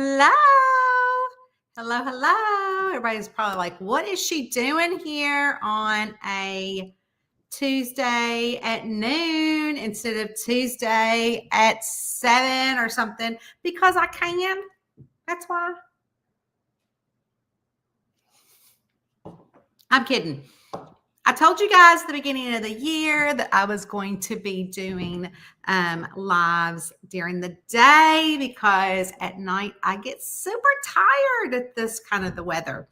Hello. Hello, hello. Everybody's probably like, what is she doing here on a Tuesday at noon instead of Tuesday at 7 or something? Because I can. That's why. I'm kidding. I told you guys at the beginning of the year that I was going to be doing lives during the day because at night I get super tired at this kind of the weather.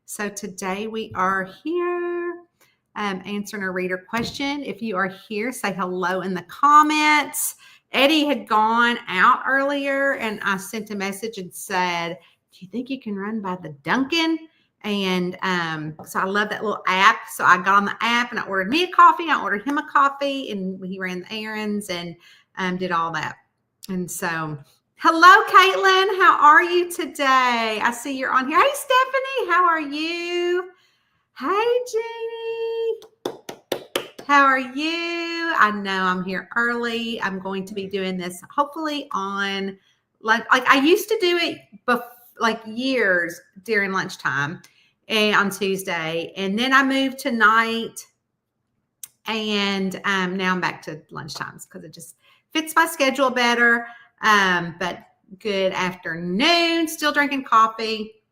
So today we are here answering a reader question. If you are here, say hello in the comments. Eddie had gone out earlier and I sent a message and said, do you think you can run by the Dunkin'? And so I love that little app. So I got on the app and I ordered me a coffee. I ordered him a coffee and he ran the errands and did all that. And so, hello, Caitlin. How are you today? I see you're on here. Hey, Stephanie. How are you? Hey, Jeannie. How are you? I know I'm here early. I'm going to be doing this hopefully on like I used to do it before. Like years during lunchtime and on Tuesday. And then I moved to night and now I'm back to lunchtimes because it just fits my schedule better. But good afternoon, still drinking coffee.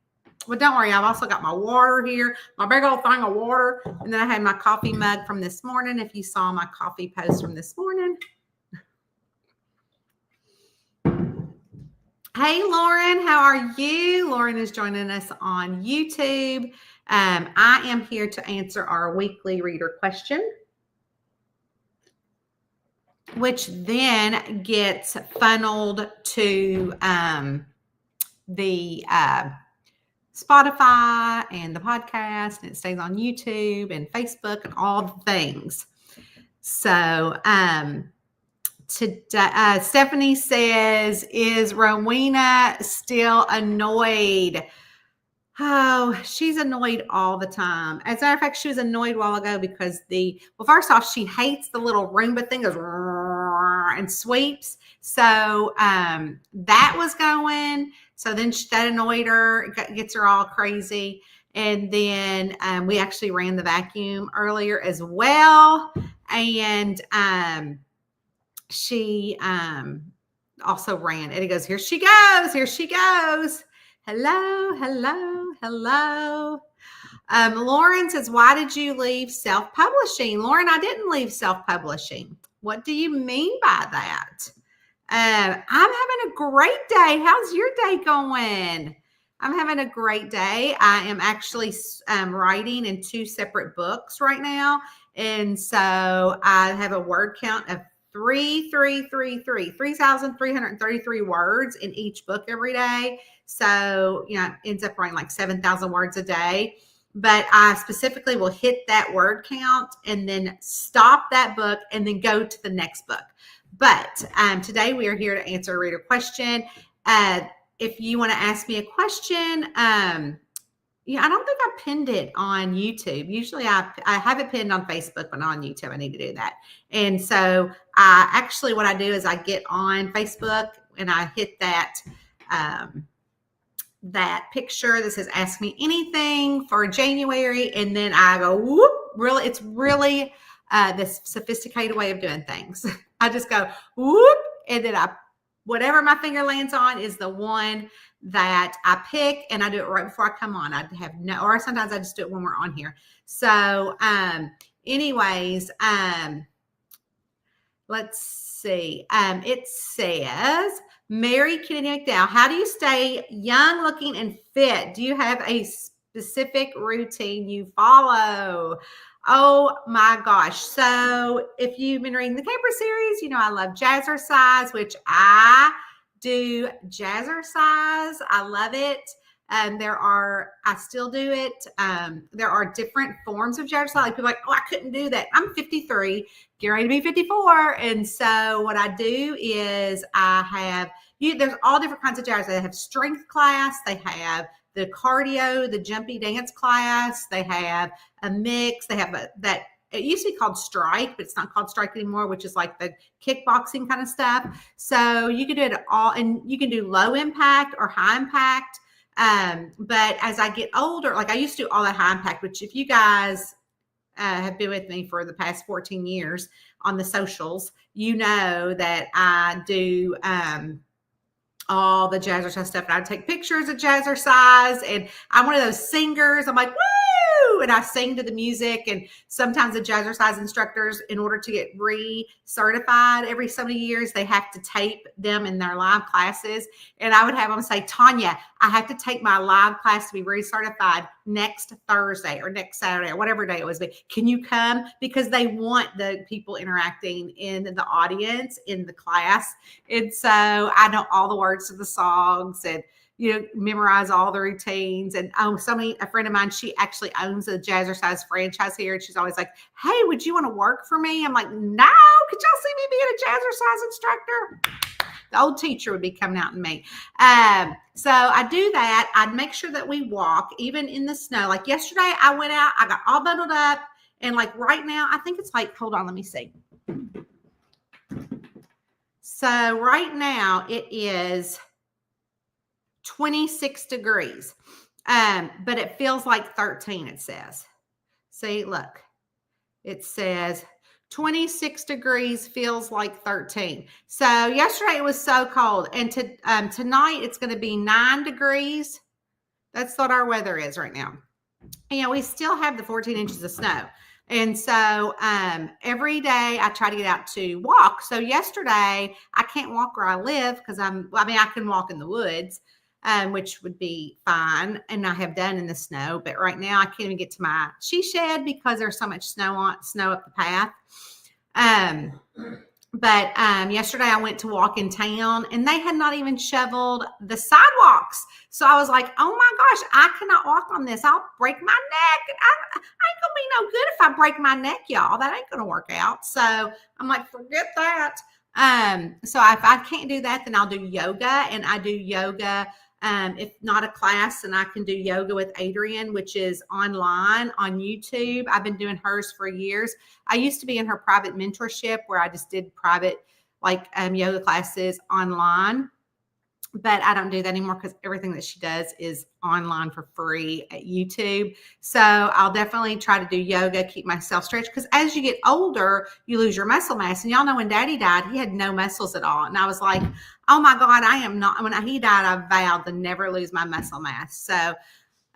Well, don't worry. I've also got my water here, my big old thing of water. And then I had my coffee mug from this morning. If you saw my coffee post from this morning. Hey, Lauren, how are you? Lauren is joining us on YouTube. I am here to answer our weekly reader question, which then gets funneled to the Spotify and the podcast, and it stays on YouTube and Facebook and all the things. So, today, Stephanie says, is Rowena still annoyed? Oh, she's annoyed all the time. As a matter of fact, she was annoyed a while ago because first off, she hates the little Roomba thing goes and sweeps. So that was going. So then that annoyed her, gets her all crazy. And then we actually ran the vacuum earlier as well. And she also ran. Eddie goes, here she goes. Here she goes. Hello, hello, hello. Lauren says, why did you leave self-publishing? Lauren, I didn't leave self-publishing. What do you mean by that? I'm having a great day. How's your day going? I'm having a great day. I am actually writing in 2 separate books right now. And so I have a word count of 3,333 words in each book every day. So, it ends up writing like 7,000 words a day. But I specifically will hit that word count and then stop that book and then go to the next book. But today we are here to answer a reader question. If you want to ask me a question, I don't think I pinned it on YouTube. Usually I have it pinned on Facebook, but not on YouTube. I need to do that. And so what I do is I get on Facebook and I hit that picture that says ask me anything for January. And then I go, whoop, really, it's really this sophisticated way of doing things. I just go, whoop, and then whatever my finger lands on is the one that I pick, and I do it right before I come on. Or sometimes I just do it when we're on here. So anyways, let's see. It says, Mary Kennedy McDowell, how do you stay young looking and fit? Do you have a specific routine you follow? Oh my gosh. So if you've been reading the Camper series, I love jazzercise, which I do jazzercise. I love it. I still do it. There are different forms of jazzercise. Like people are like, oh, I couldn't do that. I'm 53, getting ready to be 54. And so what I do is there's all different kinds of jazzercise. They have strength class. They have the cardio, the jumpy dance class. They have a mix. They have that it used to be called Strike, but it's not called Strike anymore, which is like the kickboxing kind of stuff. So you can do it all, and you can do low impact or high impact. But as I get older, like I used to do all that high impact, which if you guys have been with me for the past 14 years on the socials, you know that I do all the jazzercise stuff. And I take pictures of jazzercise, and I'm one of those singers. I'm like, woo! And I sing to the music. And sometimes the jazzercise instructors, in order to get re-certified every so many years, they have to tape them in their live classes. And I would have them say, Tanya, I have to take my live class to be re-certified next Thursday or next Saturday or whatever day it was. Can you come? Because they want the people interacting in the audience in the class. And so I know all the words to the songs, and memorize all the routines. And a friend of mine, she actually owns a jazzercise franchise here, and she's always like, hey, would you want to work for me? I'm like, no, could y'all see me being a jazzercise instructor? The old teacher would be coming out in me. So I do that. I'd make sure that we walk even in the snow. Like yesterday I went out, I got all bundled up, and like right now, I think it's like, hold on, let me see. So right now it is 26 degrees, but it feels like 13, it says. See, look, it says 26 degrees feels like 13. So yesterday it was so cold, and tonight it's going to be 9 degrees. That's what our weather is right now. We still have the 14 inches of snow. And so every day I try to get out to walk. So yesterday I can't walk where I live because I can walk in the woods, which would be fine, and I have done in the snow. But right now I can't even get to my she shed because there's so much snow up the path. But yesterday I went to walk in town, and they had not even shoveled the sidewalks. So I was like, oh my gosh, I cannot walk on this. I'll break my neck. I ain't gonna be no good if I break my neck, y'all. That ain't gonna work out. So I'm like, forget that. So if I can't do that, then I'll do yoga, and I do yoga. If not a class, then I can do yoga with Adrienne, which is online on YouTube. I've been doing hers for years. I used to be in her private mentorship where I just did private yoga classes online, but I don't do that anymore because everything that she does is online for free at YouTube. So I'll definitely try to do yoga, keep myself stretched, because as you get older, you lose your muscle mass. And y'all know when Daddy died, he had no muscles at all. And I was like, oh my God, I am not. When he died, I vowed to never lose my muscle mass. So,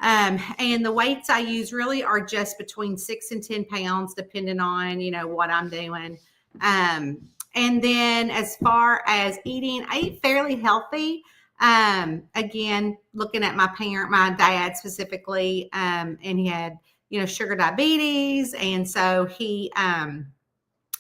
and the weights I use really are just between 6 and 10 pounds, depending on, what I'm doing. And then as far as eating, I eat fairly healthy. Again, looking at my dad specifically, and he had, sugar diabetes. And so he,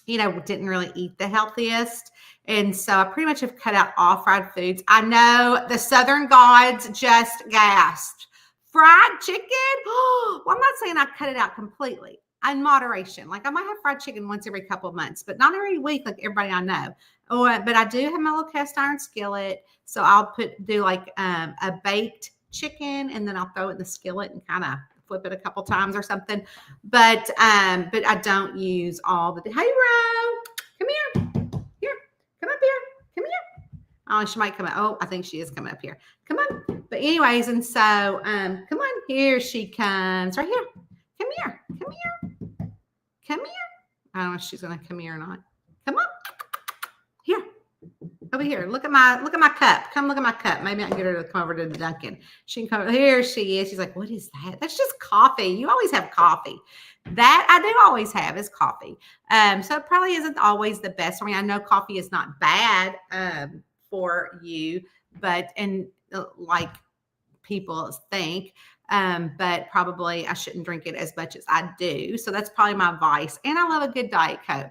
didn't really eat the healthiest. And so I pretty much have cut out all fried foods. I know the Southern gods just gasped. Fried chicken? Well, I'm not saying I cut it out completely. In moderation. Like I might have fried chicken once every couple of months, but not every week like everybody I know. But I do have my little cast iron skillet. So I'll do like a baked chicken, and then I'll throw it in the skillet and kind of flip it a couple times or something. But I don't use all the, hey, Ro, come here. Here, come up here. Come here. Oh, she might come up. Oh, I think she is coming up here. Come on. But anyways, and so come on. Here she comes. Right here. Come here. Come here. Come here. I don't know if she's going to come here or not. Come on. Here. Over here. Look at my cup. Come look at my cup. Maybe I can get her to come over to the Dunkin'. She can come over. Here she is. She's like, what is that? That's just coffee. You always have coffee. That I do always have is coffee. So it probably isn't always the best. I mean, I know coffee is not bad for you, but like people think. But probably I shouldn't drink it as much as I do. So that's probably my vice. And I love a good Diet Coke.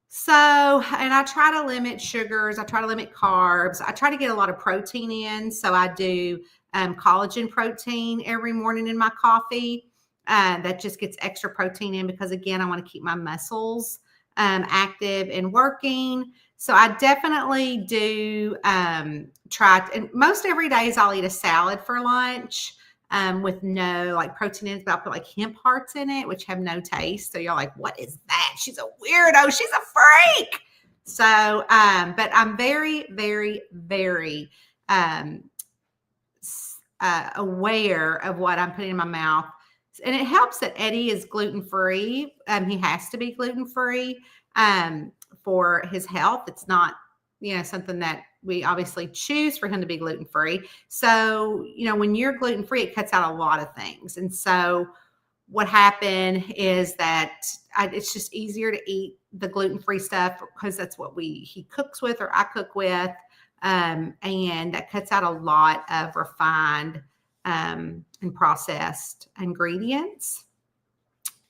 So, and I try to limit sugars. I try to limit carbs. I try to get a lot of protein in. So I do collagen protein every morning in my coffee. That just gets extra protein in because, again, I want to keep my muscles active and working. So I definitely do try. And most every day I'll eat a salad for lunch. with no like protein in it, but I'll put like hemp hearts in it, which have no taste. So you're like, what is that? She's a weirdo. She's a freak. So, but I'm very, very, very aware of what I'm putting in my mouth. And it helps that Eddie is gluten free. He has to be gluten free for his health. It's not, something that we obviously choose for him to be gluten free. So, when you're gluten free, it cuts out a lot of things. And so, what happened is that it's just easier to eat the gluten free stuff because that's what he cooks with or I cook with. And that cuts out a lot of refined and processed ingredients.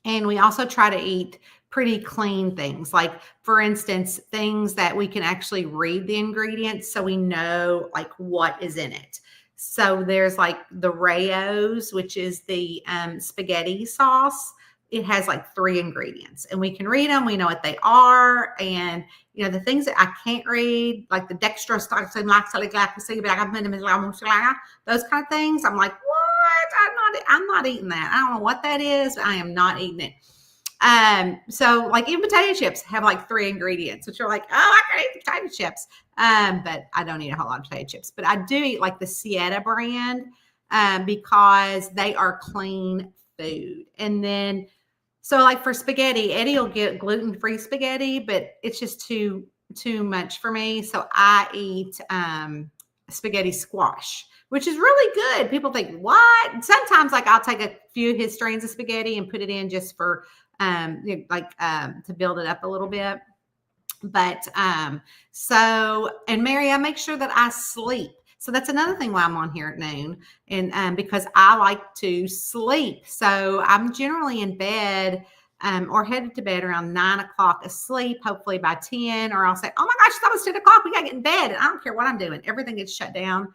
And we also try to eat pretty clean things, like, for instance, things that we can actually read the ingredients so we know like what is in it. So there's like the Rao's, which is the spaghetti sauce. It has like 3 ingredients and we can read them. We know what they are. And, the things that I can't read, like the dextrose, those kind of things, I'm like, what? I'm not eating that. I don't know what that is. I am not eating it. So like even potato chips have like 3 ingredients, which are like, oh, I can eat potato chips. But I don't eat a whole lot of potato chips, but I do eat like the Sieta brand, because they are clean food. And then, so like for spaghetti, Eddie will get gluten-free spaghetti, but it's just too much for me. So I eat, spaghetti squash, which is really good. People think, what? Sometimes like I'll take a few of his strains of spaghetti and put it in just for, to build it up a little bit. But, so, and Mary, I make sure that I sleep. So that's another thing why I'm on here at noon. And, because I like to sleep. So I'm generally in bed, or headed to bed around 9 o'clock asleep, hopefully by 10, or I'll say, oh my gosh, it's almost 10 o'clock. We got to get in bed. And I don't care what I'm doing. Everything gets shut down.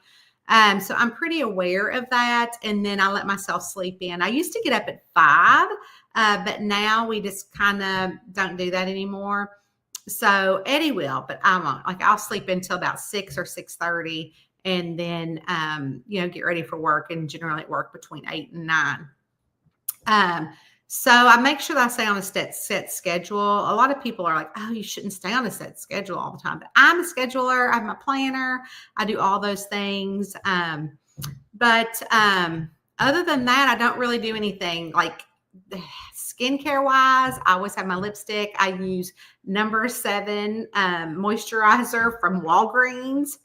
So I'm pretty aware of that. And then I let myself sleep in. I used to get up at 5, but now we just kind of don't do that anymore. So Eddie will, but I won't. Like I'll sleep until about 6 or 6:30 and then, get ready for work, and generally at work between 8 and 9. So I make sure that I stay on a set schedule. A lot of people are like, oh, you shouldn't stay on a set schedule all the time. But I'm a scheduler. I'm a planner. I do all those things. But other than that, I don't really do anything like skincare wise. I always have my lipstick. I use number 7 moisturizer from Walgreens.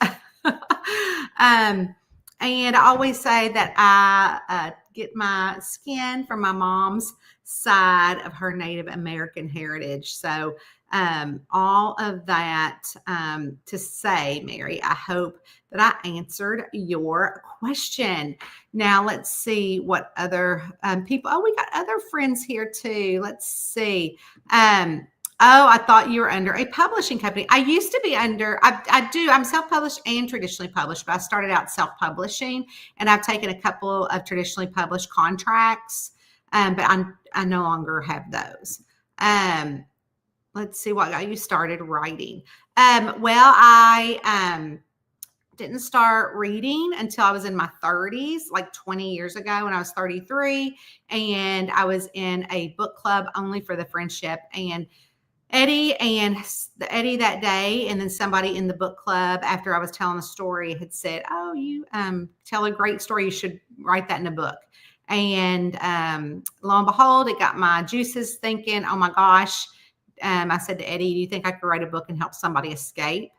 And I always say that I get my skin from my mom's side of her Native American heritage. So all of that to say, Mary, I hope that I answered your question. Now let's see what other people. Oh, we got other friends here too. Let's see. Oh, I thought you were under a publishing company. I used to be under, I'm self-published and traditionally published, but I started out self-publishing and I've taken a couple of traditionally published contracts, but I no longer have those. Let's see what got you started writing. Well, I didn't start reading until I was in my 30s, like 20 years ago when I was 33. And I was in a book club only for the friendship. And Eddie that day, and then somebody in the book club after I was telling a story had said, oh, you tell a great story. You should write that in a book. And lo and behold, it got my juices thinking, oh my gosh. I said to Eddie, do you think I could write a book and help somebody escape?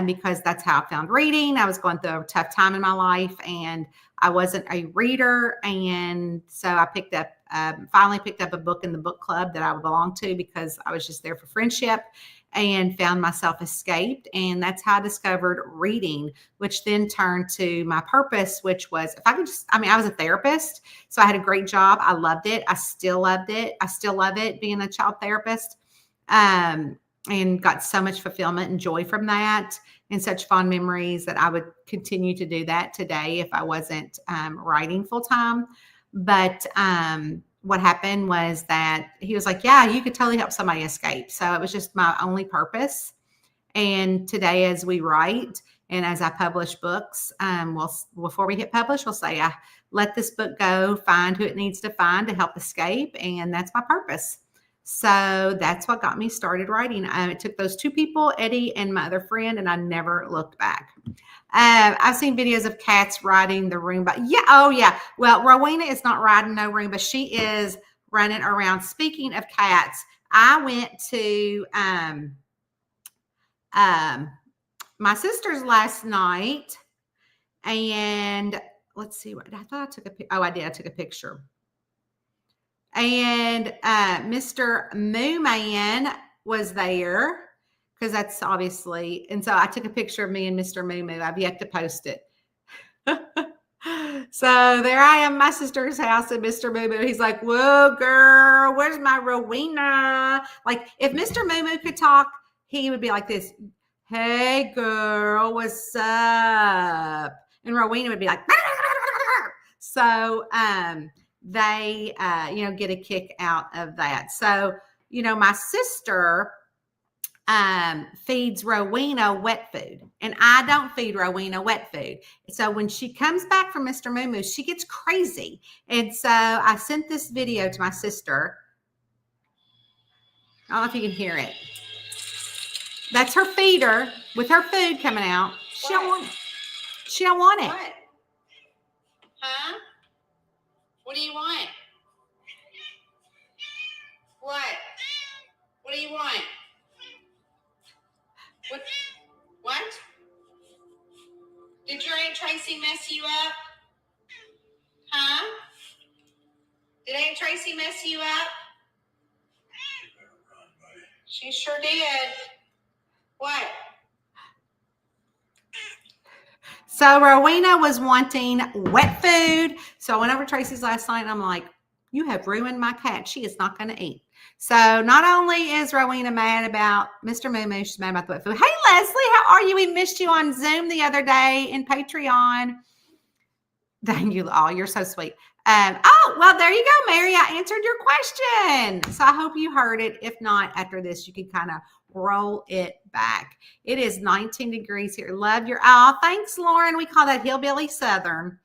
Because that's how I found reading. I was going through a tough time in my life and I wasn't a reader. And so I finally picked up a book in the book club that I belonged to because I was just there for friendship, and found myself escaped. And that's how I discovered reading, which then turned to my purpose, which was I was a therapist. So I had a great job. I loved it. I still loved it. I still love it, being a child therapist. And got so much fulfillment and joy from that, and such fond memories that I would continue to do that today if I wasn't writing full time. But what happened was that he was like, yeah, you could totally help somebody escape. So it was just my only purpose. And today, as we write, And as I publish books, before we hit publish, we'll say, I let this book go, find who it needs to find to help escape. And that's my purpose. So that's what got me started writing. It took those two people, Eddie and my other friend, and I never looked back. I've seen videos of cats riding the Roomba. Yeah. Oh, yeah. Well, Rowena is not riding no Roomba. She is running around. Speaking of cats, I went to my sister's last night, and let's see what I thought I took a picture. Oh, I did. I took a picture. And Mr. Moo Man was there because that's obviously, and so I took a picture of me and Mr. Moo Moo. I've yet to post it. So there I am, my sister's house, and Mr. Moo Moo. He's like, "Whoa, girl, where's my Rowena?" Like if Mr. Moo Moo could talk, he would be like this. "Hey, girl, what's up?" And Rowena would be like, so they get a kick out of that. So my sister feeds Rowena wet food, and I don't feed Rowena wet food. So when she comes back from Mr. Moo Moo, she gets crazy. And so I sent this video to my sister. I don't know if you can hear it. That's her feeder with her food coming out. She don't want it. She don't want it. What? Huh? What do you want? What? What do you want? What? Did your Aunt Tracy mess you up? Huh? Did Aunt Tracy mess you up? She sure did. What? So Rowena was wanting wet food. So I went over to Tracy's last night and I'm like, "You have ruined my cat. She is not going to eat." So not only is Rowena mad about Mr. Moo Moo, she's mad about the wet food. Hey, Leslie, how are you? We missed you on Zoom the other day in Patreon. Thank you all. You're so sweet. Well, there you go, Mary. I answered your question. So I hope you heard it. If not, after this, you can kind of roll it back. It is 19 degrees here. Love your, thanks, Lauren. We call that Hillbilly Southern.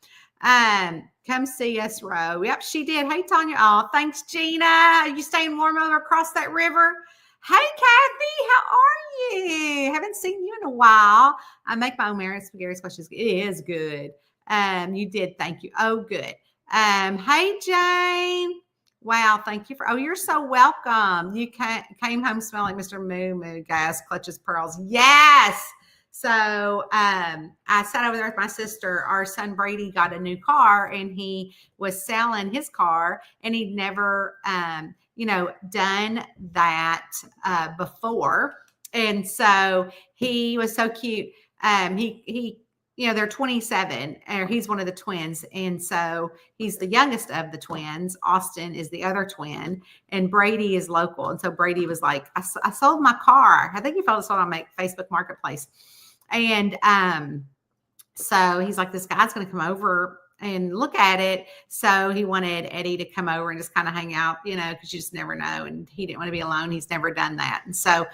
Come see us, Ro. Yep, she did. Hey, Tanya. Oh, thanks, Gina. Are you staying warm over across that river? Hey, Kathy, how are you? Haven't seen you in a while. I make my own Mary spaghetti squashes. It is good. You did. Thank you. Oh, good. Hey, Jane. Wow. Thank you you're so welcome. You came home smelling Mr. Moo Moo, guys, clutches pearls. Yes. So, I sat over there with my sister. Our son Brady got a new car and he was selling his car, and he'd never, done that, before. And so he was so cute. They're 27, or he's one of the twins. And so he's the youngest of the twins. Austin is the other twin, and Brady is local. And so Brady was like, I sold my car. I think he sold it on my Facebook Marketplace. And so he's like, this guy's going to come over and look at it. So he wanted Eddie to come over and just kind of hang out, because you just never know. And he didn't want to be alone. He's never done that. And so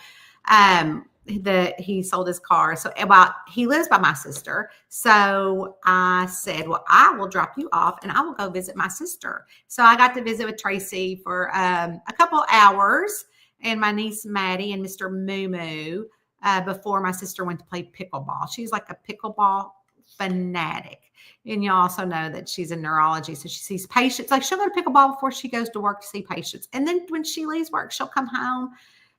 he sold his car. So he lives by my sister. So I said, well, I will drop you off and I will go visit my sister. So I got to visit with Tracy for a couple hours, and my niece Maddie and Mr. Moo Moo, before my sister went to play pickleball. She's like a pickleball fanatic. And you also know that she's in neurology. So she sees patients. Like she'll go to pickleball before she goes to work to see patients. And then when she leaves work, she'll come home,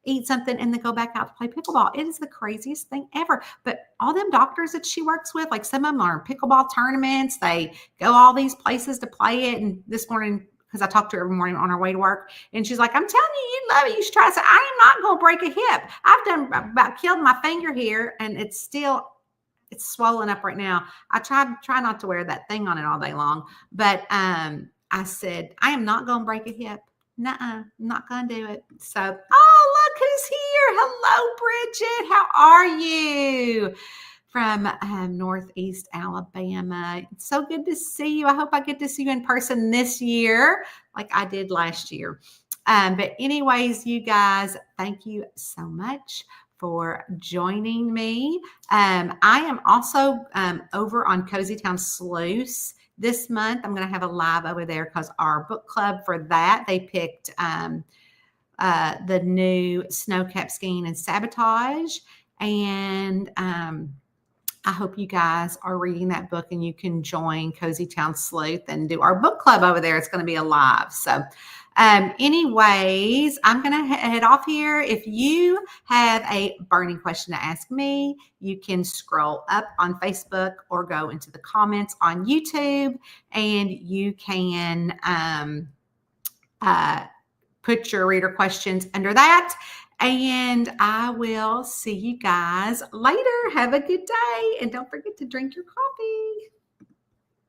eat something, and then go back out to play pickleball. It is the craziest thing ever. But all them doctors that she works with, like some of them are in pickleball tournaments. They go all these places to play it. And this morning, because I talk to her every morning on her way to work, and she's like, I'm telling you, you love it. You should try it. I said, I am not going to break a hip. I've about killed my finger here, and it's swollen up right now. I try not to wear that thing on it all day long. But I said, I am not going to break a hip. Nuh-uh, I'm not going to do it. So, look who's here. Hello, Bridget. How are you? From Northeast Alabama. It's so good to see you. I hope I get to see you in person this year like I did last year. But anyways, you guys, thank you so much for joining me. I am also over on Cozy Town Sluice this month. I'm going to have a live over there because our book club for that, they picked the new Snowcap Skiing and Sabotage. And I hope you guys are reading that book and you can join Cozy Town Sleuth and do our book club over there. It's going to be alive. So anyways, I'm going to head off here. If you have a burning question to ask me, you can scroll up on Facebook or go into the comments on YouTube, and you can put your reader questions under that. And I will see you guys later. Have a good day. And don't forget to drink your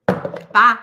coffee. Bye.